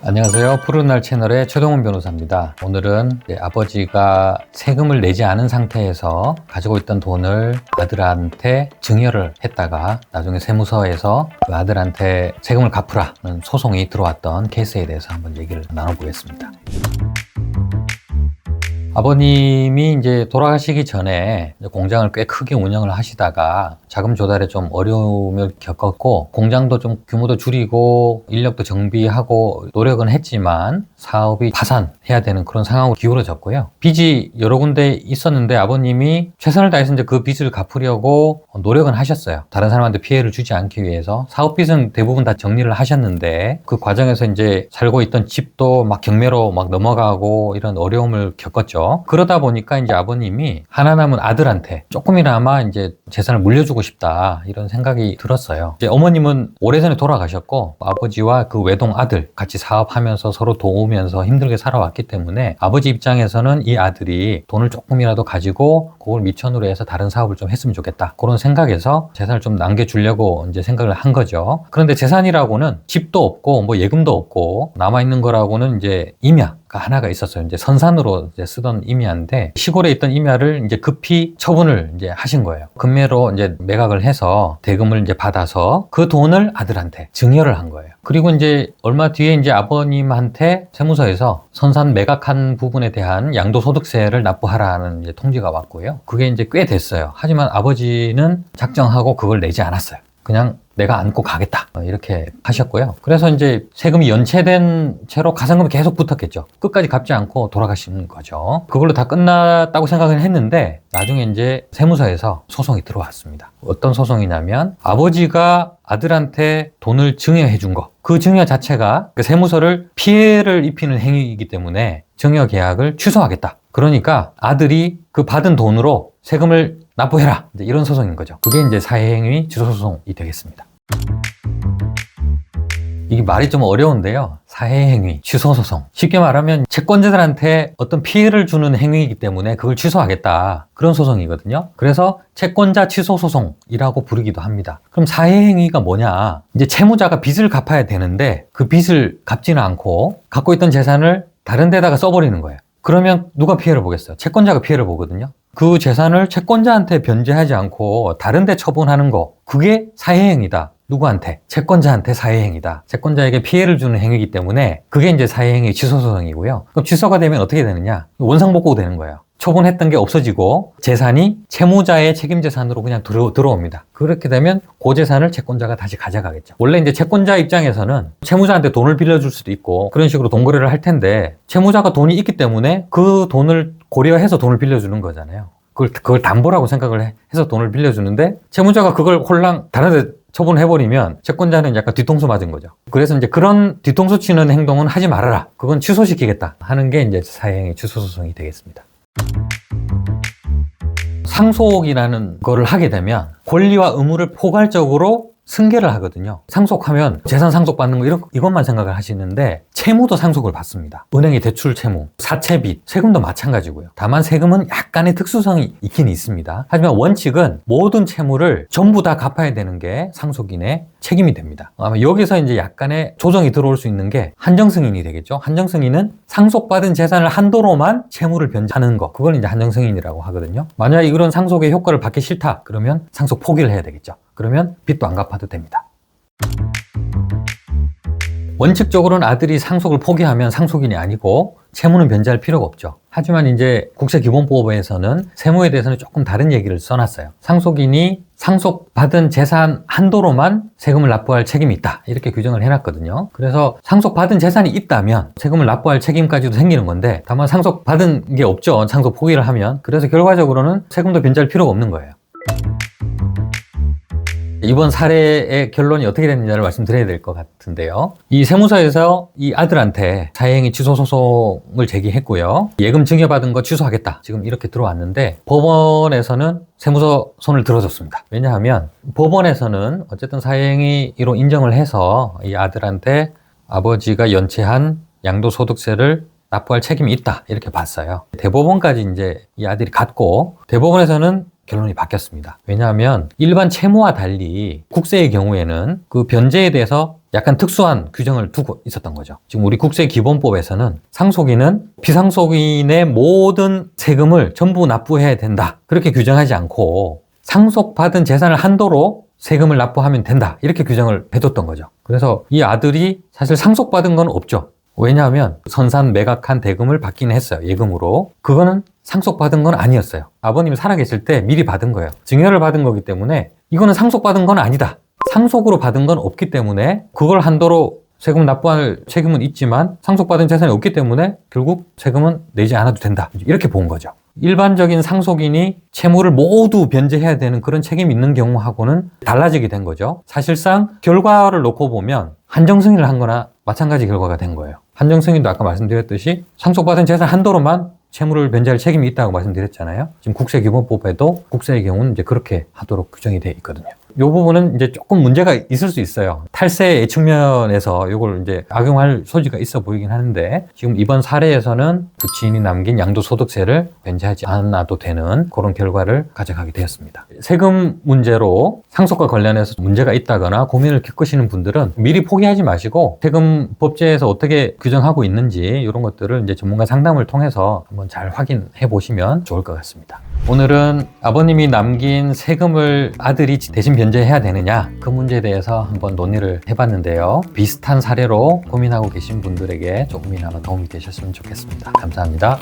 안녕하세요. 푸른날 채널의 최동훈 변호사입니다. 오늘은 아버지가 세금을 내지 않은 상태에서 가지고 있던 돈을 아들한테 증여를 했다가 나중에 세무서에서 그 아들한테 세금을 갚으라는 소송이 들어왔던 케이스에 대해서 한번 얘기를 나눠보겠습니다. 아버님이 이제 돌아가시기 전에 공장을 꽤 크게 운영을 하시다가 자금 조달에 좀 어려움을 겪었고, 공장도 좀 규모도 줄이고 인력도 정비하고 노력은 했지만 사업이 파산해야 되는 그런 상황으로 기울어졌고요. 빚이 여러 군데 있었는데 아버님이 최선을 다해서 이제 그 빚을 갚으려고 노력은 하셨어요. 다른 사람한테 피해를 주지 않기 위해서. 사업 빚은 대부분 다 정리를 하셨는데 그 과정에서 이제 살고 있던 집도 막 경매로 막 넘어가고 이런 어려움을 겪었죠. 그러다 보니까 이제 아버님이 하나 남은 아들한테 조금이나마 이제 재산을 물려주고 싶다, 이런 생각이 들었어요. 이제 어머님은 오래전에 돌아가셨고 아버지와 그 외동 아들 같이 사업하면서 서로 도우면서 힘들게 살아왔기 때문에 아버지 입장에서는 이 아들이 돈을 조금이라도 가지고 그걸 미천으로 해서 다른 사업을 좀 했으면 좋겠다, 그런 생각에서 재산을 좀 남겨주려고 이제 생각을 한 거죠. 그런데 재산이라고는 집도 없고 뭐 예금도 없고 남아있는 거라고는 이제 임야가 하나가 있었어요. 이제 선산으로 이제 쓰던 임야인데 시골에 있던 임야를 이제 급히 처분을 이제 하신 거예요. 금매로 이제 매각을 해서 대금을 이제 받아서 그 돈을 아들한테 증여를 한 거예요. 그리고 이제 얼마 뒤에 이제 아버님한테 세무서에서 선산 매각한 부분에 대한 양도소득세를 납부하라는 이제 통지가 왔고요. 그게 이제 꽤 됐어요. 하지만 아버지는 작정하고 그걸 내지 않았어요. 그냥 내가 안고 가겠다, 이렇게 하셨고요. 그래서 이제 세금이 연체된 채로 가산금이 계속 붙었겠죠. 끝까지 갚지 않고 돌아가시는 거죠. 그걸로 다 끝났다고 생각을 했는데 나중에 이제 세무서에서 소송이 들어왔습니다. 어떤 소송이냐면 아버지가 아들한테 돈을 증여해 준 거, 그 증여 자체가 그 세무서를 피해를 입히는 행위이기 때문에 증여 계약을 취소하겠다. 그러니까 아들이 그 받은 돈으로 세금을 납부해라, 이런 소송인 거죠. 그게 이제 사회행위 취소소송이 되겠습니다. 이게 말이 좀 어려운데요. 사회행위 취소소송, 쉽게 말하면 채권자들한테 어떤 피해를 주는 행위이기 때문에 그걸 취소하겠다, 그런 소송이거든요. 그래서 채권자 취소소송이라고 부르기도 합니다. 그럼 사회행위가 뭐냐, 이제 채무자가 빚을 갚아야 되는데 그 빚을 갚지는 않고 갖고 있던 재산을 다른 데다가 써버리는 거예요. 그러면 누가 피해를 보겠어요? 채권자가 피해를 보거든요. 그 재산을 채권자한테 변제하지 않고 다른 데 처분하는 거, 그게 사회행위다. 누구한테? 채권자한테 사회행위다. 채권자에게 피해를 주는 행위이기 때문에 그게 이제 사회행위 취소소송이고요. 그럼 취소가 되면 어떻게 되느냐? 원상복구가 되는 거예요. 처분했던 게 없어지고 재산이 채무자의 책임재산으로 그냥 들어옵니다. 그렇게 되면 그 재산을 채권자가 다시 가져가겠죠. 원래 이제 채권자 입장에서는 채무자한테 돈을 빌려줄 수도 있고 그런 식으로 돈 거래를 할 텐데, 채무자가 돈이 있기 때문에 그 돈을 고려해서 돈을 빌려주는 거잖아요. 그걸 담보라고 생각을 해서 돈을 빌려주는데 채무자가 그걸 홀랑 다른 데 처분해버리면 채권자는 약간 뒤통수 맞은 거죠. 그래서 이제 그런 뒤통수 치는 행동은 하지 말아라, 그건 취소시키겠다 하는 게 이제 사회행위 취소소송이 되겠습니다. 상속이라는 거를 하게 되면 권리와 의무를 포괄적으로 승계를 하거든요. 상속하면 재산 상속받는 거 이것만 생각을 하시는데 채무도 상속을 받습니다. 은행의 대출 채무, 사채빚, 세금도 마찬가지고요. 다만 세금은 약간의 특수성이 있긴 있습니다. 하지만 원칙은 모든 채무를 전부 다 갚아야 되는 게 상속인의 책임이 됩니다. 아마 여기서 이제 약간의 조정이 들어올 수 있는 게 한정승인이 되겠죠. 한정승인은 상속받은 재산을 한도로만 채무를 변제하는 거, 그걸 이제 한정승인이라고 하거든요. 만약에 이런 상속의 효과를 받기 싫다 그러면 상속 포기를 해야 되겠죠. 그러면 빚도 안 갚아도 됩니다. 원칙적으로는 아들이 상속을 포기하면 상속인이 아니고 채무는 변제할 필요가 없죠. 하지만 이제 국세기본법에서는 세무에 대해서는 조금 다른 얘기를 써놨어요. 상속인이 상속받은 재산 한도로만 세금을 납부할 책임이 있다, 이렇게 규정을 해놨거든요. 그래서 상속받은 재산이 있다면 세금을 납부할 책임까지도 생기는 건데, 다만 상속받은 게 없죠, 상속 포기를 하면. 그래서 결과적으로는 세금도 변제할 필요가 없는 거예요. 이번 사례의 결론이 어떻게 됐느냐를 말씀드려야 될 것 같은데요. 이 세무서에서 이 아들한테 사회행위 취소 소송을 제기했고요. 예금 증여받은 거 취소하겠다, 지금 이렇게 들어왔는데 법원에서는 세무서 손을 들어줬습니다. 왜냐하면 법원에서는 어쨌든 사회행위로 인정을 해서 이 아들한테 아버지가 연체한 양도소득세를 납부할 책임이 있다, 이렇게 봤어요. 대법원까지 이제 이 아들이 갔고, 대법원에서는 결론이 바뀌었습니다. 왜냐하면 일반 채무와 달리 국세의 경우에는 그 변제에 대해서 약간 특수한 규정을 두고 있었던 거죠. 지금 우리 국세기본법에서는 상속인은 비상속인의 모든 세금을 전부 납부해야 된다. 그렇게 규정하지 않고 상속받은 재산을 한도로 세금을 납부하면 된다. 이렇게 규정을 해뒀던 거죠. 그래서 이 아들이 사실 상속받은 건 없죠. 왜냐하면 선산 매각한 대금을 받긴 했어요. 예금으로. 그거는 상속받은 건 아니었어요. 아버님이 살아계실 때 미리 받은 거예요. 증여를 받은 거기 때문에 이거는 상속받은 건 아니다. 상속으로 받은 건 없기 때문에 그걸 한도로 세금 납부할 책임은 있지만 상속받은 재산이 없기 때문에 결국 세금은 내지 않아도 된다. 이렇게 본 거죠. 일반적인 상속인이 채무를 모두 변제해야 되는 그런 책임이 있는 경우하고는 달라지게 된 거죠. 사실상 결과를 놓고 보면 한정승인을 한 거나 마찬가지 결과가 된 거예요. 한정승인도 아까 말씀드렸듯이 상속받은 재산 한도로만 채무를 변제할 책임이 있다고 말씀드렸잖아요. 지금 국세기본법에도 국세의 경우는 이제 그렇게 하도록 규정이 되어 있거든요. 이 부분은 이제 조금 문제가 있을 수 있어요. 탈세의 측면에서 이걸 이제 악용할 소지가 있어 보이긴 하는데 지금 이번 사례에서는 부친이 남긴 양도소득세를 변제하지 않아도 되는 그런 결과를 가져가게 되었습니다. 세금 문제로 상속과 관련해서 문제가 있다거나 고민을 겪으시는 분들은 미리 포기하지 마시고 세금 법제에서 어떻게 규정하고 있는지 이런 것들을 이제 전문가 상담을 통해서 한번 잘 확인해 보시면 좋을 것 같습니다. 오늘은 아버님이 남긴 세금을 아들이 대신 변제해야 되느냐 그 문제에 대해서 한번 논의를 해봤는데요. 비슷한 사례로 고민하고 계신 분들에게 조금이나마 도움이 되셨으면 좋겠습니다. 감사합니다.